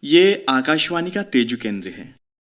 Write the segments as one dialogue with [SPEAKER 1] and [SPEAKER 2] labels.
[SPEAKER 1] ये आकाशवाणी का तेजु केंद्र है।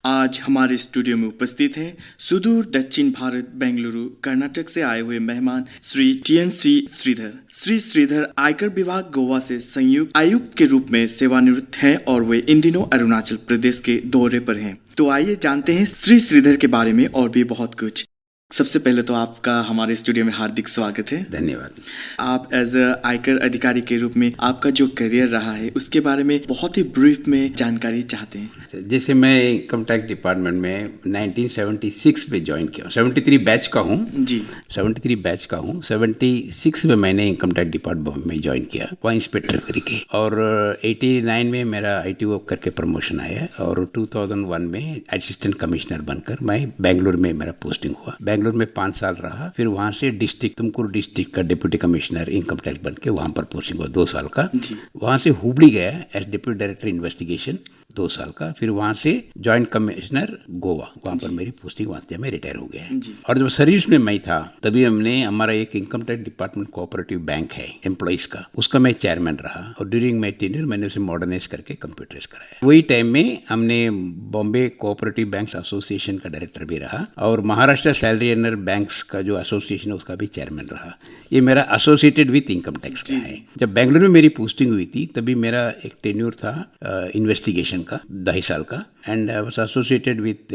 [SPEAKER 1] आज हमारे स्टूडियो में उपस्थित हैं सुदूर दक्षिण भारत बेंगलुरु कर्नाटक से आए हुए मेहमान श्री टी.एन.सी. श्रीधर। श्री श्रीधर आयकर विभाग गोवा से संयुक्त आयुक्त के रूप में सेवानिवृत्त हैं और वे इन दिनों अरुणाचल प्रदेश के दौरे पर हैं। तो आइए जानते हैं श्री श्रीधर के बारे में और भी बहुत कुछ। सबसे पहले तो आपका हमारे स्टूडियो में हार्दिक स्वागत है।
[SPEAKER 2] धन्यवाद।
[SPEAKER 1] आप एज अ आयकर अधिकारी के रूप में आपका जो करियर रहा है उसके बारे में बहुत ही ब्रीफ में जानकारी चाहते हैं।
[SPEAKER 2] जैसे मैं इनकम टैक्स डिपार्टमेंट में 1976 में ज्वाइन किया, 73 बैच का हूँ जी, 73 बैच का हूँ। 76 में मैंने इनकम टैक्स डिपार्टमेंट में ज्वाइन किया वहाँ इंस्पेक्टर तरीके, और 89 में मेरा ITO करके प्रमोशन आया और 2001 में असिस्टेंट कमिश्नर बनकर मैं बेंगलुरु में मेरा पोस्टिंग हुआ। बेंगलुरु में 5 साल रहा, फिर वहाँ से तुमकुरू डिस्ट्रिक्ट का डिप्यूटी कमिश्नर इनकम टैक्स बन के वहाँ पर पोस्टिंग हुआ 2 साल का। वहाँ से हुबली गया एज डिप्यूटी डायरेक्टर इन्वेस्टिगेशन 2 साल का, फिर वहाँ से जॉइंट कमिश्नर गोवा, वहाँ पर मेरी पोस्टिंग, वहाँ से मैं रिटायर हो गया। और जब सर्विस में मैं था तभी हमने हमारा एक income tax department cooperative bank है एम्प्लॉइज का, उसका मैं चेयरमैन रहा और ड्यूरिंग माई टेन्योर मैंने उसे मॉडर्नाइज करके कंप्यूटराइज कराया। वही टाइम में हमने बॉम्बे कोऑपरेटिव बैंक्स एसोसिएशन का डायरेक्टर भी रहा और महाराष्ट्र सैलरी अर्नर बैंक्स का जो एसोसिएशन है उसका भी चेयरमैन रहा। ये मेरा एसोसिएटेड विथ इनकम टैक्स का है। जब बेंगलुरु में मेरी पोस्टिंग हुई थी तभी मेरा एक टेन्योर था इन्वेस्टिगेशन का 2.5 साल का, and I was associated with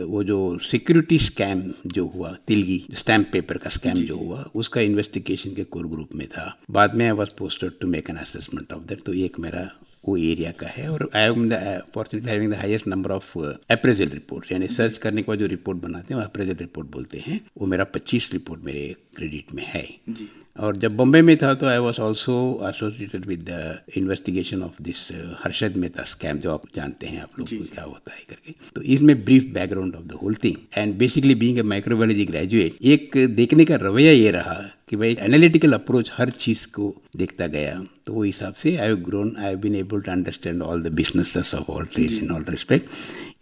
[SPEAKER 2] वो जो सिक्योरिटी स्कैम जो हुआ, तिलगी स्टैम्प पेपर का स्कैम जो हुआ, उसका इन्वेस्टिगेशन के कोर ग्रुप में था। बाद में I was posted to make an assessment of that. तो एक मेरा वो एरिया का है और I am fortunately having the highest number of appraisal reports, यानी सर्च करने के बाद जो रिपोर्ट बनाते हैं वो अप्रेजल रिपोर्ट बोलते हैं। वो मेरा 25 रिपोर्ट मेरे क्रेडिट में है जी। और जब बॉम्बे में था तो I was also associated with the investigation of this Harshad Mehta scam, जो आप जानते हैं आप लोग को क्या होता है करके। तो इसमें brief background of the whole thing and basically being a microbiology graduate, एक देखने का रवैया ये रहा कि भाई एनालिटिकल अप्रोच हर चीज़ को देखता गया। तो वो हिसाब से I have been able to understand all the businesses of all trades in all respect.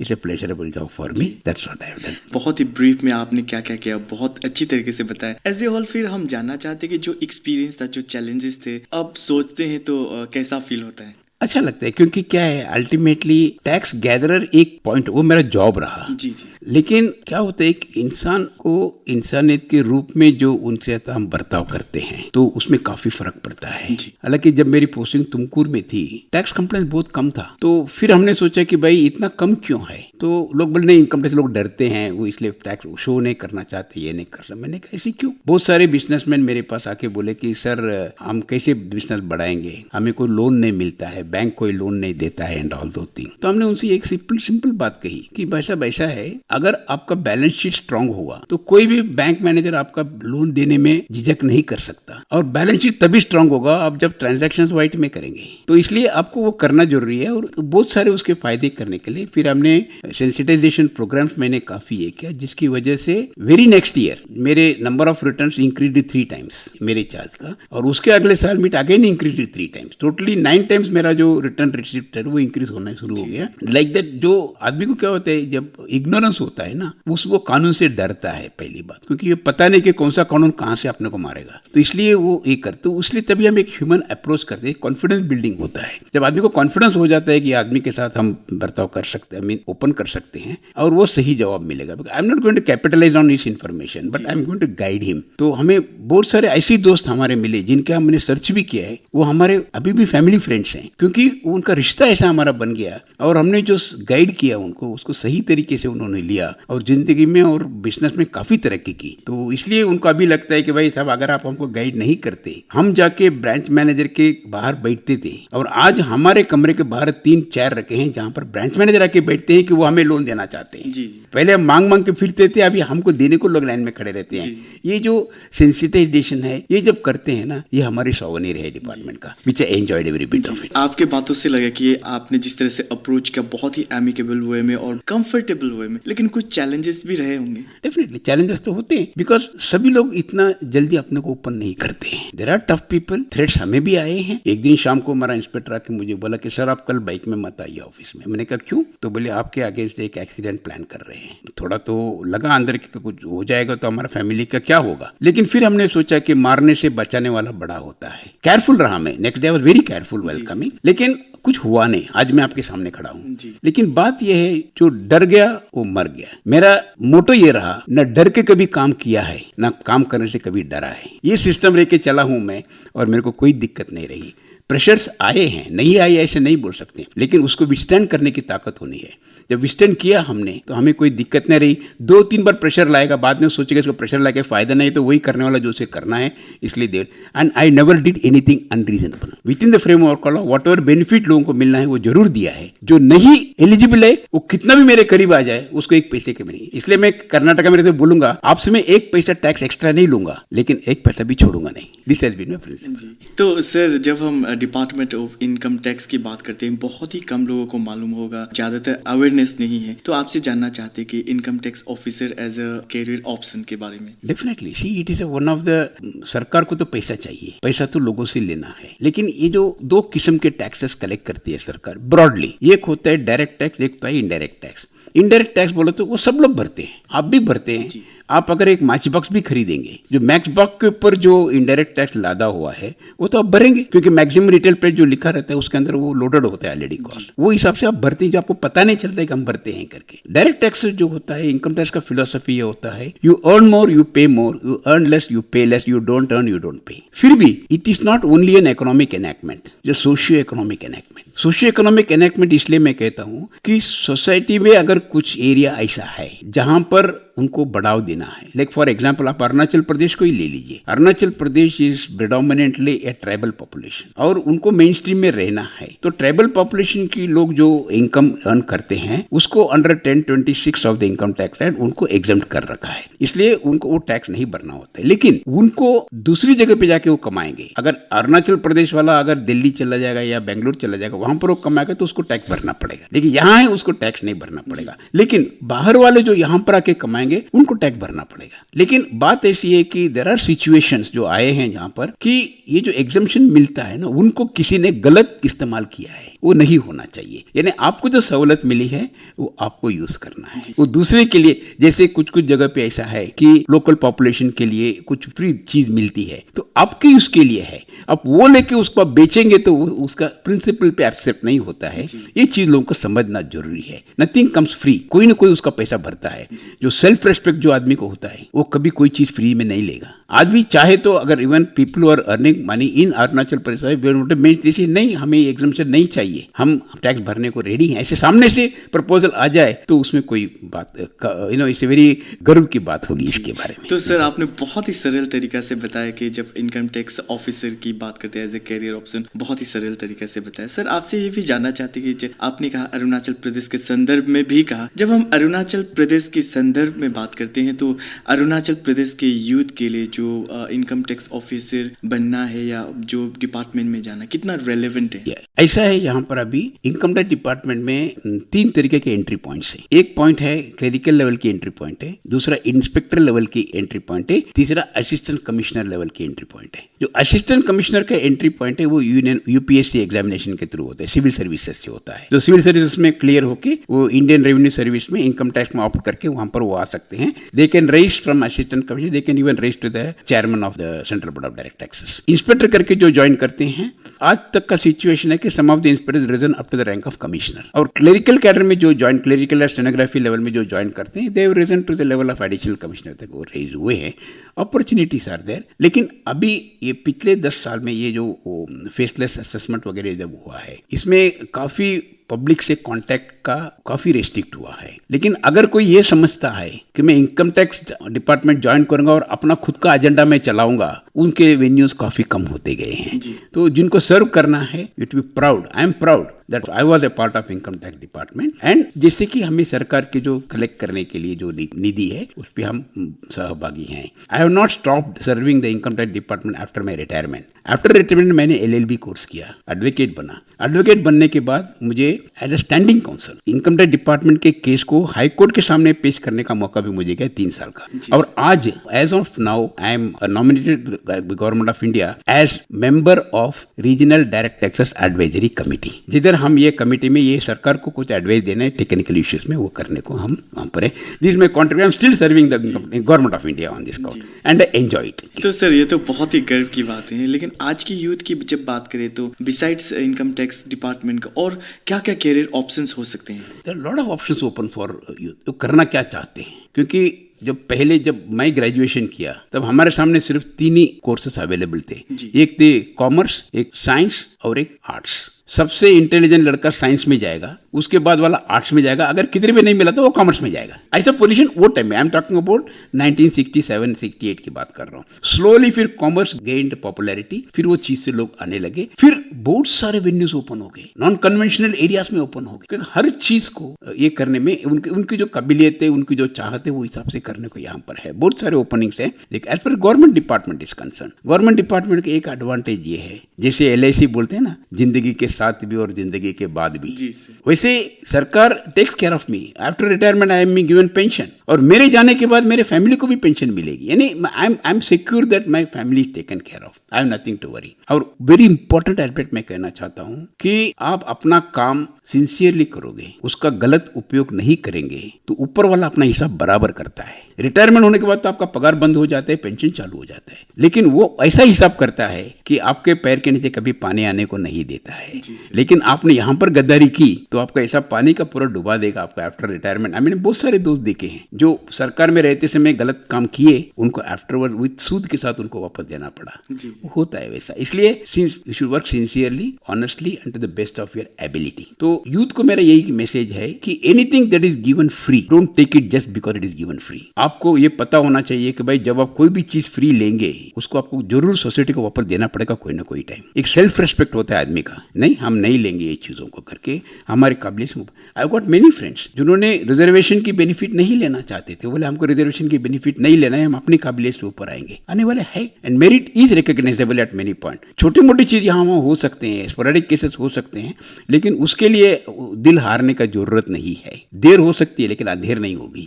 [SPEAKER 2] It's a pleasurable job for me, that's what I have done.
[SPEAKER 1] बहुत ही ब्रीफ में आपने क्या क्या किया बहुत अच्छी तरीके से बताया। एज ए होल फिर हम जानना चाहते हैं कि जो एक्सपीरियंस था, जो चैलेंजेस थे, अब सोचते हैं तो कैसा फील होता है?
[SPEAKER 2] अच्छा लगता है, क्योंकि क्या है अल्टीमेटली टैक्स गैदरर एक पॉइंट, वो मेरा जॉब रहा
[SPEAKER 1] जी।
[SPEAKER 2] लेकिन क्या होता है एक इंसान को इंसानियत के रूप में जो उनसे हम बर्ताव करते हैं तो उसमें काफी फर्क पड़ता है। हालांकि जब मेरी पोस्टिंग तुमकुर में थी टैक्स कंप्लेंट बहुत कम था, तो फिर हमने सोचा कि भाई इतना कम क्यों है, तो लोग बोले नहीं इनकम टैक्स लोग डरते हैं, वो इसलिए टैक्स शो नहीं करना चाहते, ये नहीं कर सकते। मैंने कहा ऐसी क्यों? बहुत सारे बिजनेसमैन मेरे पास आके बोले कि सर हम कैसे बिजनेस बढ़ाएंगे, हमें कोई लोन नहीं मिलता है, बैंक कोई लोन नहीं देता है एंड ऑल दो थिंग। तो हमने उनसे एक सिंपल बात कही कि वैसा है, अगर आपका बैलेंस शीट स्ट्रांग हुआ तो कोई भी बैंक मैनेजर आपका लोन देने में झिझक नहीं कर सकता, और बैलेंस शीट तभी स्ट्रांग होगा आप जब ट्रांजैक्शंस व्हाइट में करेंगे। तो इसलिए आपको वो करना जरूरी है और बहुत सारे उसके फायदे करने के लिए फिर हमने सेंसिटाइजेशन प्रोग्राम्स मैंने काफी ये किया, जिसकी वजह से वेरी नेक्स्ट ईयर मेरे number of returns increase 3 times मेरे चार्ज का, और उसके अगले साल में again increase 3 times, totally 9 times मेरा जो रिटर्न रिसिप्ट है वो इंक्रीज होना शुरू हो गया। लाइक दैट जो आदमी को क्या होता है जब इग्नोरेंस होता है ना, उसको कानून से डरता है पहली बात, क्योंकि ये पता नहीं कि कौन सा कानून कहाँ से अपने को मारेगा, तो इसलिए वो ये करते, इसलिए तभी हम एक ह्यूमन अप्रोच करते हैं, कॉन्फिडेंस बिल्डिंग होता है। जब आदमी को कॉन्फिडेंस हो जाता है कि आदमी के साथ हम बर्ताव कर सकते हैं, मीन ओपन कर सकते हैं, और वो सही जवाब मिलेगा। I am not going to capitalise on this information but I am going to guide him. तो हमें बहुत सारे ऐसे दोस्त हमारे मिले जिनके हमने सर्च भी किया है, वो हमारे अभी भी फैमिली फ्रेंड्स हैं, क्योंकि उनका रिश्ता ऐसा हमारा बन गया और हमने जो गाइड किया उनको, उसको सही तरीके से उन्होंने लिया और जिंदगी में और बिजनेस में काफी तरक्की की। तो इसलिए उनको अभी लगता है कि भाई साहब अगर आप हमको गाइड नहीं करते, हम जाके ब्रांच मैनेजर के बाहर बैठते थे, और आज हमारे कमरे के बाहर 3 चेयर रखे हैं जहां पर ब्रांच मैनेजर आके बैठते हैं कि वो हमें लोन देना चाहते हैं। जी। पहले हम मांग के फिरते थे, अभी हमको देने को लोग लाइन में खड़े रहते हैं। ये जो सेंसिटाइजेशन है ये जब करते हैं ना, ये हमारी सौवनीर है डिपार्टमेंट का, which I enjoyed every bit of it.
[SPEAKER 1] आपके बातों से लगा कि आपने जिस तरह से अप्रोच किया बहुत ही एमिकेबल वे में और कंफर्टेबल वे में, लेकिन कुछ चैलेंजेस भी रहे होंगे।
[SPEAKER 2] डेफिनेटली चैलेंजेस तो होते हैं, बिकॉज सभी लोग इतना जल्दी अपने को ओपन नहीं करते हैं। There are tough people, threats हमें भी आए हैं। एक दिन शाम को हमारा इंस्पेक्टर आके मुझे बोला कि सर आप कल बाइक में मत आइए ऑफिस में। मैंने कहा क्यों? तो बोले आपके अगेंस्ट एक एक्सीडेंट प्लान कर रहे हैं। थोड़ा तो लगा अंदर कि कुछ हो जाएगा तो हमारा फैमिली का क्या होगा, लेकिन फिर हमने सोचा कि मारने से बचाने वाला बड़ा होता है। केयरफुल रहा मैं, next day I was very careful welcoming, लेकिन कुछ हुआ नहीं, आज मैं आपके सामने खड़ा हूँ। लेकिन बात यह है, जो डर गया वो मर गया। मेरा मोटो ये रहा, न डर के कभी काम किया है, न काम करने से कभी डरा है। ये सिस्टम रह के चला हूं मैं, और मेरे को कोई दिक्कत नहीं रही। प्रेशर्स आए हैं, नहीं आए ऐसे नहीं बोल सकते, लेकिन उसको विस्टैंड करने की ताकत होनी है। जब विस्टैंड किया हमने तो हमें कोई दिक्कत नहीं रही। 2-3 बार प्रेशर लाएगा, बाद में सोचेगा इसको प्रेशर लाके फायदा नहीं, तो वही करने वाला जो उसे करना है, इसलिए देर। And I never did anything unreasonable within the framework of law. Whatever benefit लोगों को मिलना है वो जरूर दिया है। जो नहीं एलिजिबल है वो कितना भी मेरे करीब आ जाए, उसको 1 पैसे के नहीं। इसलिए मैं कर्नाटका में बोलूंगा, आपसे मैं 1 पैसा टैक्स एक्स्ट्रा नहीं लूंगा, लेकिन 1 पैसा भी छोड़ूंगा नहीं। This has been my principle.
[SPEAKER 1] तो सर, जब हम डिपार्टमेंट ऑफ इनकम टैक्स की बात करते हैं, बहुत ही कम लोगों को मालूम होगा, ज्यादातर अवेयरनेस नहीं है। तो आपसे जानना चाहते हैं कि income tax officer as a career option के बारे में।
[SPEAKER 2] Definitely see it is one of the, सरकार को तो पैसा चाहिए, पैसा तो लोगों से लेना है, लेकिन ये जो 2 किस्म के टैक्सेस कलेक्ट करती है सरकार ब्रॉडली, एक होता है डायरेक्ट टैक्स, एक होता है इनडायरेक्ट टैक्स। इनडायरेक्ट टैक्स बोलो तो वो सब लोग भरते हैं, आप भी भरते हैं। आप अगर एक मैच बॉक्स भी खरीदेंगे, जो मैच बॉक्स के ऊपर जो इनडायरेक्ट टैक्स लादा हुआ है वो तो आप भरेंगे, क्योंकि मैक्सिमम रिटेल प्राइस जो लिखा रहता है उसके अंदर वो लोडेड होता है ऑलरेडी कॉस्ट, वो हिसाब से आप भरते हैं, जो आपको पता नहीं चलता है कि हम भरते हैं करके। डायरेक्ट टैक्स जो होता है, इनकम टैक्स का फिलोसफी ये होता है, you earn more you pay more, you earn less you pay less, you don't earn you don't pay. फिर भी it is not only an economic enactment, जो socio economic enactment. Socio economic enactment इसलिए मैं कहता हूं कि society में अगर कुछ एरिया ऐसा है जहां पर उनको बढ़ाव देना है, लाइक फॉर एग्जांपल आप अरुणाचल प्रदेश को ही ले लीजिए। Arunachal Pradesh is predominantly a tribal population, और उनको मेन स्ट्रीम में रहना है। तो ट्राइबल पॉपुलेशन की लोग जो इनकम अर्न करते हैं उसको under 1026 of the income tax act उनको एग्जम्प्ट कर रखा है, इसलिए उनको वो टैक्स नहीं भरना होता है। लेकिन उनको दूसरी जगह पे जाके वो कमाएंगे। अगर अरुणाचल प्रदेश वाला अगर दिल्ली चला जाएगा या बेंगलुरु चला जाएगा, वहां पर वो कमाएगा तो उसको टैक्स भरना पड़ेगा, लेकिन यहाँ है उसको टैक्स नहीं भरना पड़ेगा। लेकिन बाहर वाले जो यहाँ पर आके कमाएंगे उनको टैक्स भरना पड़ेगा। लेकिन बात ऐसी है कि देयर आर सिचुएशंस जो आए हैं जहां पर कि ये जो एग्जम्पशन मिलता है ना, उनको किसी ने गलत इस्तेमाल किया है, वो नहीं होना चाहिए। यानी आपको जो सहूलत मिली है वो आपको यूज करना है, वो दूसरे के लिए। जैसे कुछ कुछ जगह पे ऐसा है कि लोकल पॉपुलेशन के लिए कुछ फ्री चीज मिलती है, तो आपके उसके लिए है, आप वो लेके उसको आप बेचेंगे तो उसका प्रिंसिपल पे एक्सेप्ट नहीं होता है। ये चीज लोगों को समझना जरूरी है। नथिंग कम्स फ्री, कोई ना कोई उसका पैसा भरता है। जो सेल्फ रेस्पेक्ट जो आदमी को होता है वो कभी कोई चीज फ्री में नहीं लेगा। आदमी चाहे तो, अगर even people are earning money in Arunachal Pradesh, नहीं हमें एग्जम्पशन नहीं चाहिए, हम टैक्स भरने को रेडी हैं, ऐसे सामने से प्रपोजल आ जाए तो उसमें कोई बात इट्स वेरी गर्व की बात होगी इसके बारे में।
[SPEAKER 1] तो सर, आपने बहुत ही सरल तरीका से बताया कि जब इनकम टैक्स ऑफिसर की बात करते हैं एज ए कैरियर ऑप्शन, बहुत ही सरल तरीके से बताया। सर, आपसे ये भी जानना चाहते कि आपने कहा अरुणाचल प्रदेश के संदर्भ में भी कहा, जब हम अरुणाचल प्रदेश के संदर्भ में बात करते हैं तो अरुणाचल प्रदेश के यूथ के लिए जो इनकम टैक्स ऑफिसर बनना है या जो डिपार्टमेंट में जाना कितना रेलेवेंट है?
[SPEAKER 2] ऐसा है, यहाँ पर अभी इनकम टैक्स डिपार्टमेंट में 3 तरीके के एंट्री पॉइंट्स है। एक पॉइंट है क्लेरिकल लेवल की एंट्री पॉइंट है, दूसरा इंस्पेक्टर लेवल की एंट्री पॉइंट है, तीसरा असिस्टेंट कमिश्नर लेवल की एंट्री पॉइंट है। जो असिस्टेंट कमिश्नर का एंट्री पॉइंट है वो यूपीएससी एग्जामिनेशन के थ्रू होता है, सिविल सर्विसेज से होता है। जो सिविल सर्विसेज में क्लियर होके वो इंडियन रेवेन्यू सर्विस में इनकम टैक्स में ऑप्ट करके वहां पर वो आ सकते हैं। They can raise from assistant commissioner, they can even raise to the chairman of the central board of direct taxes. Inspector करके जो ज्वाइन करते हैं, आज तक का सिचुएशन है कि some of the inspectors risen up to the rank of commissioner. और क्लेरिकल कैडर में जो ज्वाइन, क्लेरिकल या स्टेनोग्राफी लेवल में जो ज्वाइन करते हैं, they have risen to the level of additional commissioner तक वो रेज हुए हैं। Opportunities are there. लेकिन अभी ये पिछले 10 साल में ये जो फेसलेस असेसमेंट वगैरह जब हुआ है, इसमें काफी पब्लिक से कांटेक्ट का काफी रेस्ट्रिक्ट हुआ है। लेकिन अगर कोई ये समझता है कि मैं इनकम टैक्स डिपार्टमेंट ज्वाइन करूंगा और अपना खुद का एजेंडा में चलाऊंगा, उनके वेन्यूज काफी कम होते गए हैं। तो जिनको सर्व करना है, it be proud, I am proud that I was a part of income tax department. And जैसे कि हमें सरकार के जो कलेक्ट करने के लिए जो निधि है उस पर हम सहभागी हैं। I have not stopped serving the income tax department after my retirement. After retirement मैंने LLB कोर्स किया, एडवोकेट बना। एडवोकेट बनने के बाद मुझे as a standing counsel income tax department के केस को हाई कोर्ट के सामने पेश करने का मौका भी मुझे गया 3 साल का। और आज as of now I am nominated government of India as member of regional direct taxes advisory committee, जिधर हम ये कमेटी में ये सरकार को कुछ एडवाइस देना है टेक्निकल इश्यूज में, वो करने को हम वहाँ पर है। दिस में contribute, I am still serving the government of India on this count and I enjoy it.
[SPEAKER 1] तो सर ये तो बहुत ही गर्व की बात है, लेकिन आज की यूथ की जब बात करें तो बिसाइड्स इनकम टैक्स डिपार्टमेंट का और क्या क्या कैरियर ऑप्शंस हो सकते हैं?
[SPEAKER 2] There are lot of options open for youth, तो करना क्या चाहते हैं, क्योंकि जब मैं ग्रेजुएशन किया तब हमारे सामने सिर्फ 3 ही कोर्सेस अवेलेबल थे। एक थे कॉमर्स, एक साइंस और एक आर्ट्स। सबसे इंटेलिजेंट लड़का साइंस में जाएगा, उसके बाद वाला आर्ट्स में जाएगा, अगर किधर भी नहीं मिला तो वो कॉमर्स में जाएगा। ऐसा पोजीशन वो टाइम में, आई एम टॉकिंग अबाउट 1967-68 की बात कर रहा हूँ। स्लोली फिर कॉमर्स गेन्ड पॉपुलैरिटी, फिर वो चीज से लोग आने लगे, फिर बहुत सारे वेन्यूज ओपन हो गए, नॉन कन्वेंशनल एरियाज में ओपन हो गए, क्योंकि हर चीज को ये करने में उनकी जो काबिलियत है, उनकी जो चाहत है, वो हिसाब से करने को यहाँ पर है। बहुत सारे ओपनिंग्स है। As per government department is concern, government department का एक एडवांटेज ये है, जैसे LIC बोलते हैं ना, जिंदगी के साथ भी और जिंदगी के बाद भी, वैसे सरकार takes care of me. After retirement I am given pension, और मेरे जाने के बाद मेरे फैमिली को भी पेंशन मिलेगी, यानी I am secure that my family is taken care of, I have nothing to worry. और वेरी इंपॉर्टेंट एस्पेक्ट मैं कहना चाहता हूं कि आप अपना काम सिंसियरली करोगे, उसका गलत उपयोग नहीं करेंगे, तो ऊपर वाला अपना हिसाब बराबर करता है। रिटायरमेंट होने के बाद तो आपका पगार बंद हो जाता है, पेंशन चालू हो जाता है, लेकिन वो ऐसा हिसाब करता है कि आपके पैर के नीचे कभी पानी आने को नहीं देता है। लेकिन आपने यहाँ पर गद्दारी की तो आपका ऐसा पानी का पूरा डुबा देगा आपका आफ्टर रिटायरमेंट। मैंने बहुत सारे दोस्त देखे हैं जो सरकार में रहते समय गलत काम किए, उनको आफ्टरवर्ड विद सूद के साथ उनको वापस देना पड़ा। वो होता है वैसा, इसलिए you should work sincerely, honestly and to the best of your ability. तो यूथ को मेरा यही मैसेज है कि anything that is given free, don't take it just because it is given free. आपको ये पता होना चाहिए कि भाई जब आप कोई भी चीज फ्री लेंगे, उसको आपको जरूर सोसाइटी को वापस देना पड़ेगा कोई ना कोई टाइम। एक सेल्फ रेस्पेक्ट होता है आदमी का, नहीं हम नहीं लेंगे ये चीजों को करके हमारे काबिलियत। आई गॉट मेनी फ्रेंड्स जिन्होंने रिजर्वेशन की बेनिफिट नहीं लेना चाहते थे, बोले हमको रिजर्वेशन की बेनिफिट नहीं लेना है, हम अपनी काबिलियत से ऊपर आएंगे, आने वाले है। And merit is recognisable eight many point. छोटी मोटी चीज यहाँ वहाँ हो सकते हैं, स्पोरेडिक केसेस हो सकते हैं, लेकिन उसके लिए दिल हारने का जरूरत नहीं है। देर हो सकती है लेकिन अंधेर नहीं होगी,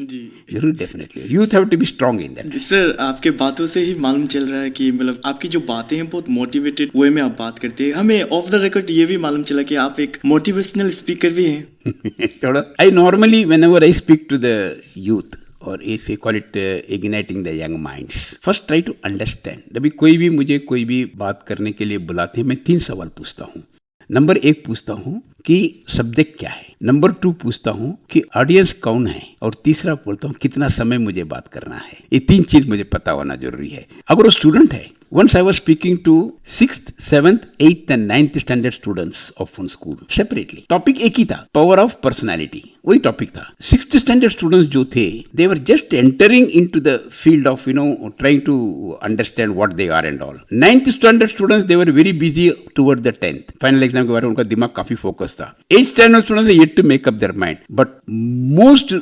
[SPEAKER 2] जरूर definitely. Youth have to be strong in that.
[SPEAKER 1] Sir आपके बातों से ही मालूम चल रहा है कि मतलब आपकी जो बातें हैं बहुत मोटिवेटेड वे में आप बात करते हैं। हमें ऑफ द रिकॉर्ड ये भी मालूम चला कि आप एक मोटिवेशनल स्पीकर भी हैं।
[SPEAKER 2] थोड़ा I normally whenever I speak to the youth और ऐसे call it igniting the young minds, first try to understand. अभी कोई भी मुझे कोई भी बात करने के लिए बुलाते हैं, मैं 3 सवाल पूछता हूँ। नंबर 1 पूछता हूँ कि सब्जेक्ट क्या है, नंबर 2 पूछता हूँ कि ऑडियंस कौन है, और तीसरा बोलता हूँ कितना समय मुझे बात करना है। ये 3 चीज मुझे पता होना जरूरी है। अगर वो स्टूडेंट है, once I was speaking to 6th, 7th, 8th and 9th standard students of one school separately. Topic एक ही था, पावर ऑफ पर्सनालिटी, वही टॉपिक था। 6th standard students जो थे, they were just entering into the field of trying to understand what they are and all. 9th standard students they were very busy toward the 10th final exam के बारे में उनका दिमाग काफी focus था। 8th standard students yet to make up their mind, but most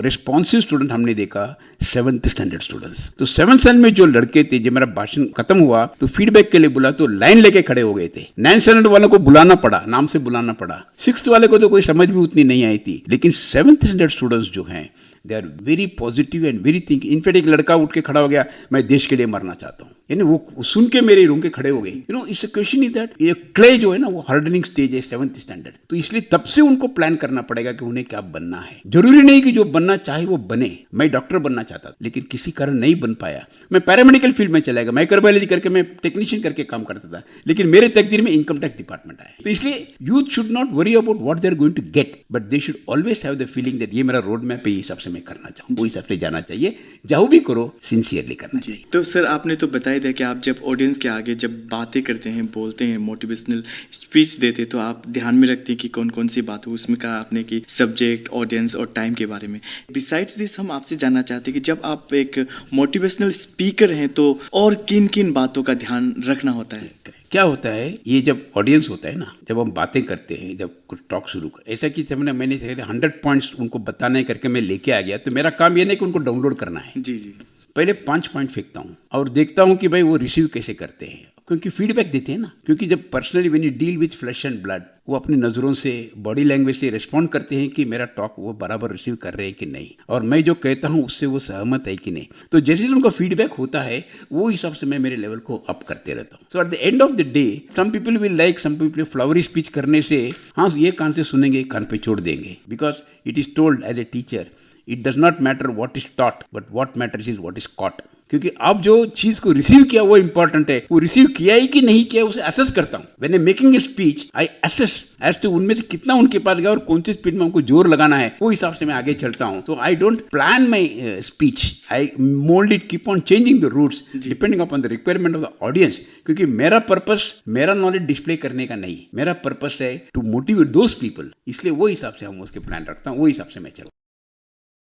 [SPEAKER 2] responsive student हमने देखा 7th standard students। तो 7th standard में जो लड़के थे, जब मेरा भाषण खत्म हुआ तो फीडबैक के लिए बुला तो लाइन लेके खड़े हो गए थे। 9th स्टैंडर्ड वालों को बुलाना पड़ा, नाम से बुलाना पड़ा। 6th वाले को तो कोई समझ भी उतनी नहीं आई थी, लेकिन 7th स्टैंडर्ड स्टूडेंट्स जो हैं they are very positive and very think. In fact एक लड़का उठ के खड़ा हो गया, मैं देश के लिए मरना चाहता हूँ, यानी वो सुन के मेरे रूम के खड़े हो गए। इट्स क्वेश्चन इज दैट ये क्ले जो है ना, वो हार्डनिंग स्टेज है 7th स्टैंडर्ड। तो इसलिए तब से उनको प्लान करना पड़ेगा कि उन्हें क्या बनना है। जरूरी नहीं कि जो बनना चाहे वो बने। मैं डॉक्टर बनना चाहता था लेकिन किसी कारण नहीं बन पाया, मैं पैरामेडिकल फील्ड में चला गया, माइक्रोबायोलॉजी करके मैं टेक्नीशियन करके काम करता था, लेकिन मेरे तकदीर में इनकम टैक्स डिपार्टमेंट आया। तो इसलिए youth should not worry about what they are going to get, but they should always have the feeling that ये मेरा रोड मैप है, ये हिसाब से मैं करना चाहूँ, वो हिसाब से जाना चाहिए। जाओ भी करो, सिंसियरली करना चाहिए।
[SPEAKER 1] तो सर आपने तो बताया था कि आप जब ऑडियंस के आगे जब बातें करते हैं, बोलते हैं, मोटिवेशनल स्पीच देते, तो आप ध्यान में रखते हैं कि कौन कौन सी बात हो। उसमें कहा आपने कि सब्जेक्ट, ऑडियंस और टाइम के बारे में। बिसाइड्स दिस हम आपसे जानना चाहते हैं कि जब आप एक मोटिवेशनल स्पीकर हैं तो और किन किन बातों का ध्यान रखना होता है?
[SPEAKER 2] क्या होता है, ये जब ऑडियंस होता है ना, जब हम बातें करते हैं, जब कुछ टॉक शुरू कर, ऐसा कि मैंने 100 पॉइंट्स उनको बताने करके मैं लेके आ गया, तो मेरा काम ये नहीं कि उनको डाउनलोड करना है।
[SPEAKER 1] जी जी,
[SPEAKER 2] पहले 5 पॉइंट फेंकता हूँ और देखता हूँ कि भाई वो रिसीव कैसे करते हैं, क्योंकि फीडबैक देते हैं ना। क्योंकि जब personally when you deal with flash and blood, वो अपनी नज़रों से, बॉडी लैंग्वेज से रिस्पॉन्ड करते हैं कि मेरा टॉक वो बराबर रिसीव कर रहे हैं कि नहीं, और मैं जो कहता हूँ उससे वो सहमत है कि नहीं। तो जैसे उनका फीडबैक होता है वो हिसाब से मैं मेरे लेवल को अप करते रहता हूँ। So at the end of the day some people will like, some people flowery speech करने से हाँ ये कान से सुनेंगे, कान पे छोड़ देंगे, because it is told as a teacher it does not matter what is taught but what matters is what is caught. क्योंकि अब जो चीज को रिसीव किया वो इंपॉर्टेंट है, वो रिसीव किया ही कि नहीं किया उसे असेस करता हूँ। When I making a speech I assess as to उनमें से कितना उनके पास गया और कौन सी स्पीच में हमको जोर लगाना है, वो हिसाब से मैं आगे चलता हूँ। तो I don't plan my speech, I mould it, keep on changing the routes depending upon the requirement of the audience. क्योंकि मेरा पर्पस मेरा नॉलेज डिस्प्ले करने का नहीं, मेरा पर्पस है टू मोटिवेट दोज पीपल, इसलिए वो हिसाब से हम उसके प्लान रखता हूँ, वो हिसाब से मैं चलता हूँ।